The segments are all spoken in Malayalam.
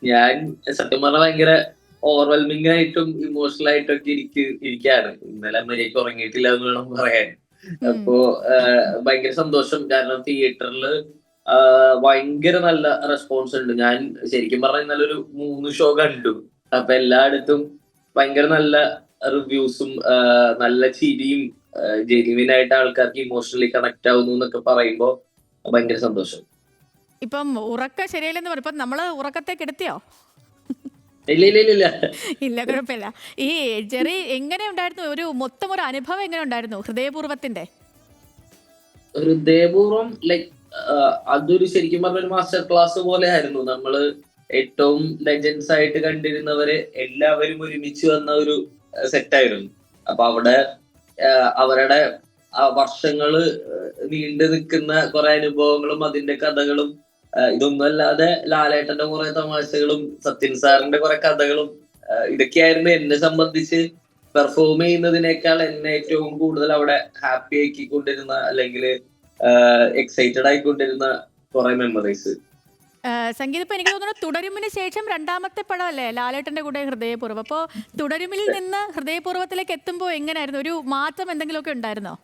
ഞാൻ സത്യം പറഞ്ഞാൽ ഭയങ്കര ഓവർവെൽമിംഗ് ആയിട്ടും ഇമോഷണൽ ആയിട്ടൊക്കെ ഇരിക്കാണ്. ഇന്നലെ മര്യാദയ്ക്ക് ഉറങ്ങിയിട്ടില്ല എന്ന് വേണം പറയാൻ. ഉം. അപ്പോ ഭയങ്കര സന്തോഷം. കാരണം തിയേറ്ററില് ഭയങ്കര നല്ല റെസ്പോൺസ് ഉണ്ട്. ഞാൻ ശരിക്കും പറഞ്ഞാൽ ഇന്നലെ ഒരു 3 ഷോ കണ്ടു. അപ്പൊ എല്ലായിടത്തും ഭയങ്കര നല്ല റിവ്യൂസും നല്ല ചിരിയും ജെന്യുവിൻ ആയിട്ട് ആൾക്കാർക്ക് ഇമോഷണലി കണക്ട് ആവുന്നു എന്നൊക്കെ പറയുമ്പോ ഭയങ്കര സന്തോഷം. ഇപ്പം ഉറക്കം ശരിയല്ലെന്ന് പറഞ്ഞു. ഇപ്പം നമ്മള് ഉറക്കത്തേക്ക് എടുത്തിയോ? ഇല്ല ഇല്ല ഇല്ല ഇല്ല. ഇല്ല, കുഴപ്പമില്ല. ഈ ജെറി എങ്ങനെ ഉണ്ടായിരുന്നു? മൊത്തം ഒരു അനുഭവം എങ്ങനെ ഉണ്ടായിരുന്നു ഹൃദയപൂർവ്വത്തിന്റെ? ഹൃദയപൂർവ്വം ലൈക് അതൊരു ശരിക്കും പറഞ്ഞ ഒരു മാസ്റ്റർ ക്ലാസ് പോലെ ആയിരുന്നു. നമ്മള് ഏറ്റവും ലെജൻസ് ആയിട്ട് കണ്ടിരുന്നവരെ എല്ലാവരും ഒരുമിച്ച് വന്ന ഒരു സെറ്റായിരുന്നു. അപ്പൊ അവിടെ അവരുടെ വർഷങ്ങള് നീണ്ടു നിൽക്കുന്ന കുറെ അനുഭവങ്ങളും അതിന്റെ കഥകളും ഇതൊന്നും അല്ലാതെ ലാലേട്ടന്റെ കുറെ തമാശകളും സത്യൻ സാറിന്റെ കുറെ കഥകളും ഇതൊക്കെയായിരുന്നു എന്നെ സംബന്ധിച്ച് പെർഫോം ചെയ്യുന്നതിനേക്കാൾ എന്നെ ഏറ്റവും കൂടുതൽ അവിടെ ഹാപ്പി ആക്കിക്കൊണ്ടിരുന്ന അല്ലെങ്കിൽ എക്സൈറ്റഡ് ആയിക്കൊണ്ടിരുന്ന കുറെ മെമ്മറീസ്. സംഗീതം ഇപ്പൊ എനിക്ക് തോന്നുന്നു തുടരുമിന് ശേഷം രണ്ടാമത്തെ പടമല്ലേ ലാലേട്ടന്റെ കൂടെ ഹൃദയപൂർവ്വം. അപ്പോൾ തുടരുമിൽ നിന്ന് ഹൃദയപൂർവ്വത്തിലേക്ക് എത്തുമ്പോൾ എങ്ങനെയായിരുന്നു? ഒരു മാറ്റം എന്തെങ്കിലുമൊക്കെ ഉണ്ടായിരുന്നോ?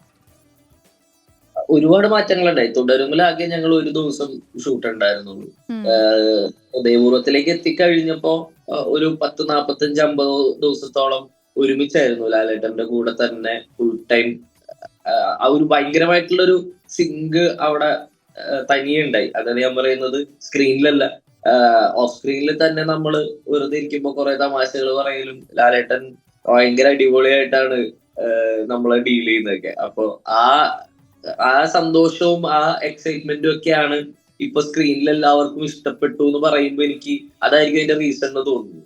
ഒരുപാട് മാറ്റങ്ങളുണ്ടായി. തുടരുമിലാകെ ഞങ്ങൾ ഒരു ദിവസം ഷൂട്ട് ഉണ്ടായിരുന്നുള്ളൂ. ഉം. ഹൃദയപൂർവ്വത്തിലേക്ക് എത്തിക്കഴിഞ്ഞപ്പോ ഒരു 10, 45, 50 ദിവസത്തോളം ഒരുമിച്ചായിരുന്നു ലാലേട്ടന്റെ കൂടെ തന്നെ ഫുൾ ടൈം. ആ ഒരു ഭയങ്കരമായിട്ടുള്ളൊരു സിങ്ക് അവിടെ തനിയെ ഉണ്ടായി. അതാണ് ഞാൻ പറയുന്നത്, സ്ക്രീനിലല്ല ഓഫ് സ്ക്രീനിൽ തന്നെ നമ്മള് വെറുതെ ഇരിക്കുമ്പോ കുറെ തമാശകൾ പറയലും ലാലേട്ടൻ ഭയങ്കര അടിപൊളിയായിട്ടാണ് നമ്മളെ ഡീൽ ചെയ്യുന്നതൊക്കെ. അപ്പൊ ആ ആ സന്തോഷവും ആ എക്സൈറ്റ്മെന്റും ഒക്കെയാണ് ഇപ്പൊ സ്ക്രീനിൽ എല്ലാവർക്കും ഇഷ്ടപ്പെട്ടു എന്ന് പറയുമ്പോ എനിക്ക് അതായിരിക്കും അതിന്റെ റീസൺ എന്ന് തോന്നുന്നു.